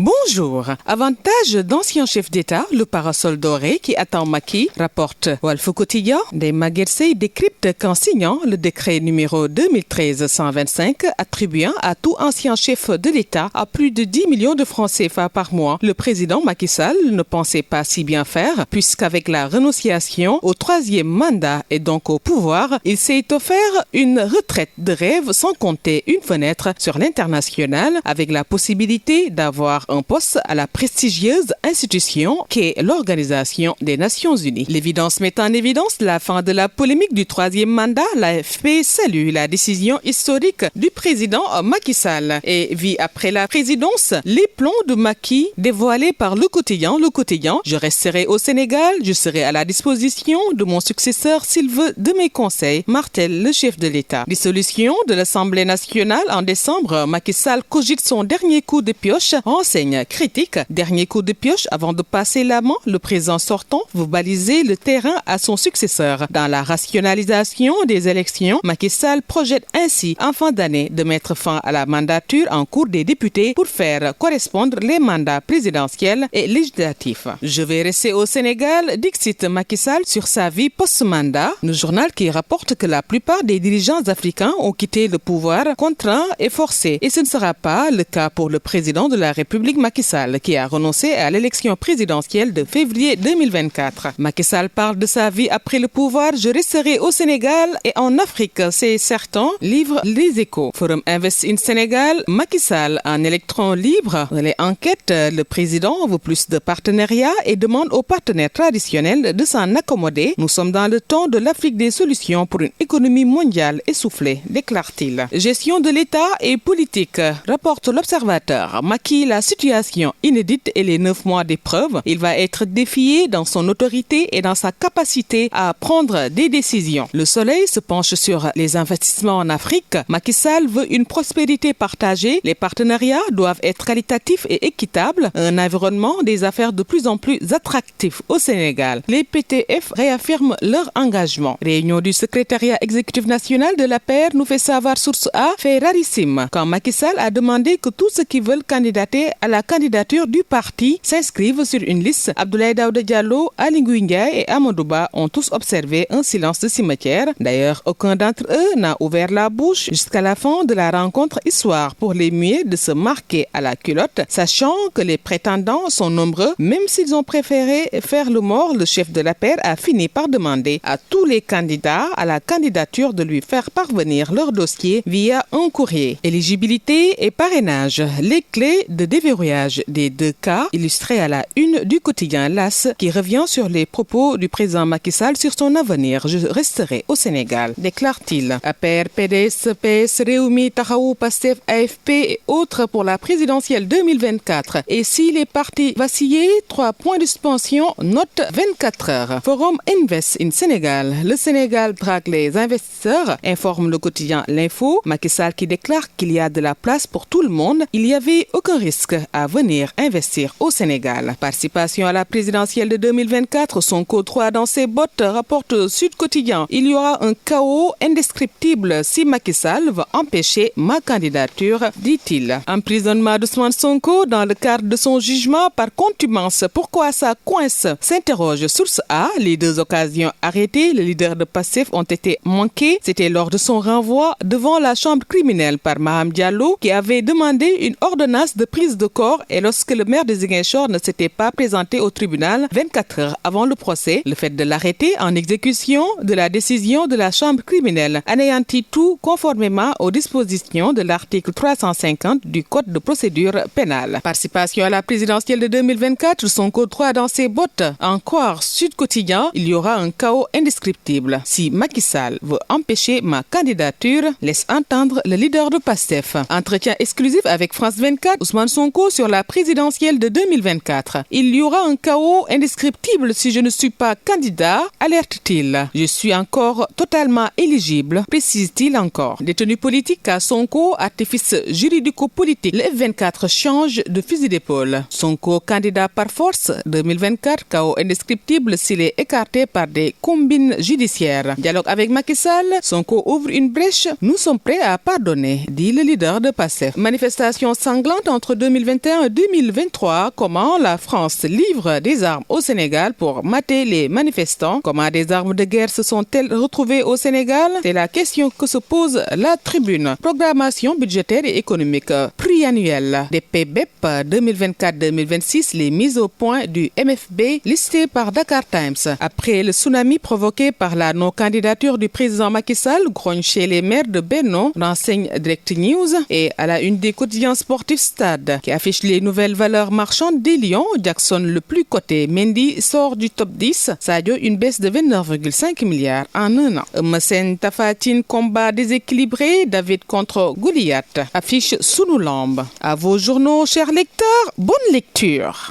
Bonjour. Avantage d'ancien chef d'État, le parasol doré qui attend Macky, rapporte Walf Quotidien. Des Maguetsey décryptent qu'en signant le décret numéro 2013-125 attribuant à tout ancien chef de l'État à plus de 10 millions de francs CFA par mois, le président Macky Sall ne pensait pas si bien faire puisqu'avec la renonciation au troisième mandat et donc au pouvoir, il s'est offert une retraite de rêve sans compter une fenêtre sur l'international avec la possibilité d'avoir un poste à la prestigieuse institution qu'est l'Organisation des Nations Unies. L'évidence met en évidence la fin de la polémique du troisième mandat. L'AFP salue la décision historique du président Macky Sall et vit après la présidence les plans de Macky dévoilés par Le Quotidien. Le Quotidien, je resterai au Sénégal, je serai à la disposition de mon successeur s'il veut de mes conseils, martèle le chef de l'État. Dissolution de l'Assemblée nationale en décembre, Macky Sall cogite son dernier coup de pioche, enseigne critique. Dernier coup de pioche avant de passer la main, le président sortant veut baliser le terrain à son successeur. Dans la rationalisation des élections, Macky Sall projette ainsi en fin d'année de mettre fin à la mandature en cours des députés pour faire correspondre les mandats présidentiels et législatifs. Je vais rester au Sénégal, dixit Macky Sall sur sa vie post-mandat. Le journal qui rapporte que la plupart des dirigeants africains ont quitté le pouvoir contraint et forcé. Et ce ne sera pas le cas pour le président de la République Macky Sall qui a renoncé à l'élection présidentielle de février 2024. Macky Sall parle de sa vie après le pouvoir. Je resterai au Sénégal et en Afrique, c'est certain, livre Les Échos. Forum Invest in Sénégal, Macky Sall en électron libre. Les enquêtes, le président veut plus de partenariats et demande aux partenaires traditionnels de s'en accommoder. Nous sommes dans le temps de l'Afrique des solutions pour une économie mondiale essoufflée, déclare-t-il. Gestion de l'État et politique, rapporte l'Observateur. Macky, la situation inédite et les 9 mois d'épreuve, il va être défié dans son autorité et dans sa capacité à prendre des décisions. Le Soleil se penche sur les investissements en Afrique. Macky Sall veut une prospérité partagée. Les partenariats doivent être qualitatifs et équitables. Un environnement des affaires de plus en plus attractif au Sénégal. Les PTF réaffirment leur engagement. Réunion du secrétariat exécutif national de l'APR nous fait savoir source A, fait rarissime quand Macky Sall a demandé que tous ceux qui veulent candidater à la candidature du parti s'inscrivent sur une liste. Abdoulaye Daouda Diallo, Ali Ngouille Ndiaye et Amadou Ba ont tous observé un silence de cimetière. D'ailleurs, aucun d'entre eux n'a ouvert la bouche jusqu'à la fin de la rencontre, histoire pour les muets de se marquer à la culotte, sachant que les prétendants sont nombreux. Même s'ils ont préféré faire le mort, le chef de l'APR a fini par demander à tous les candidats à la candidature de lui faire parvenir leur dossier via un courrier. Éligibilité et parrainage, les clés de déverrouillage des deux cas, illustrés à la une du quotidien LAS, qui revient sur les propos du président Macky Sall sur son avenir. Je resterai au Sénégal, déclare-t-il. APR, PDS, PS, Rewmi, Taxawu, Pastef, AFP et autres pour la présidentielle 2024. Et si les partis vacillaient, 3 points de suspension, note 24 heures. Forum Invest in Sénégal. Le Sénégal drague les investisseurs, informe le quotidien L'Info. Macky Sall qui déclare qu'il y a de la place pour tout le monde. Il n'y avait aucun risque à venir investir au Sénégal. Participation à la présidentielle de 2024, Sonko 3 dans ses bottes, rapporte Sud Quotidien. Il y aura un chaos indescriptible si Macky Sall veut empêcher ma candidature, dit-il. Emprisonnement d'Ousmane Sonko dans le cadre de son jugement par contumace. Pourquoi ça coince? S'interroge source A. Les 2 occasions arrêtées, le leader de Pastef ont été manquées. C'était lors de son renvoi devant la chambre criminelle par Maham Diallo qui avait demandé une ordonnance de prise de corps et lorsque le maire de Ziguinchor ne s'était pas présenté au tribunal 24 heures avant le procès, le fait de l'arrêter en exécution de la décision de la chambre criminelle anéantit tout conformément aux dispositions de l'article 350 du Code de procédure pénale. Participation à la présidentielle de 2024, Sonko 3 dans ses bottes. En croire Sud Quotidien, il y aura un chaos indescriptible si Macky Sall veut empêcher ma candidature, laisse entendre le leader de Pastef. Entretien exclusif avec France 24, Ousmane Sonko sur la présidentielle de 2024. Il y aura un chaos indescriptible si je ne suis pas candidat, alerte-t-il. Je suis encore totalement éligible, précise-t-il encore. Détenu politique à Sonko, artifice juridico-politique. Le F24 change de fusil d'épaule. Sonko candidat par force 2024, chaos indescriptible s'il est écarté par des combines judiciaires. Dialogue avec Macky Sall, Sonko ouvre une brèche. Nous sommes prêts à pardonner, dit le leader de Pastef. Manifestation sanglante entre 2024 2021-2023, comment la France livre des armes au Sénégal pour mater les manifestants? Comment des armes de guerre se sont-elles retrouvées au Sénégal? C'est la question que se pose la Tribune. Programmation budgétaire et économique pluriannuelle des PBEP 2024-2026, les mises au point du MFB listées par Dakar Times. Après le tsunami provoqué par la non-candidature du président Macky Sall, grogne chez les maires de Benno, renseigne Direct News. Et à la une des quotidiens sportifs Stade, qui affiche les nouvelles valeurs marchandes des Lions, Jackson le plus coté, Mendy sort du top 10, Sadio une baisse de 29,5 milliards en un an. Mesen Tapha Tine, combat déséquilibré, David contre Goliath, affiche Sunu Lamb. À vos journaux, chers lecteurs, bonne lecture.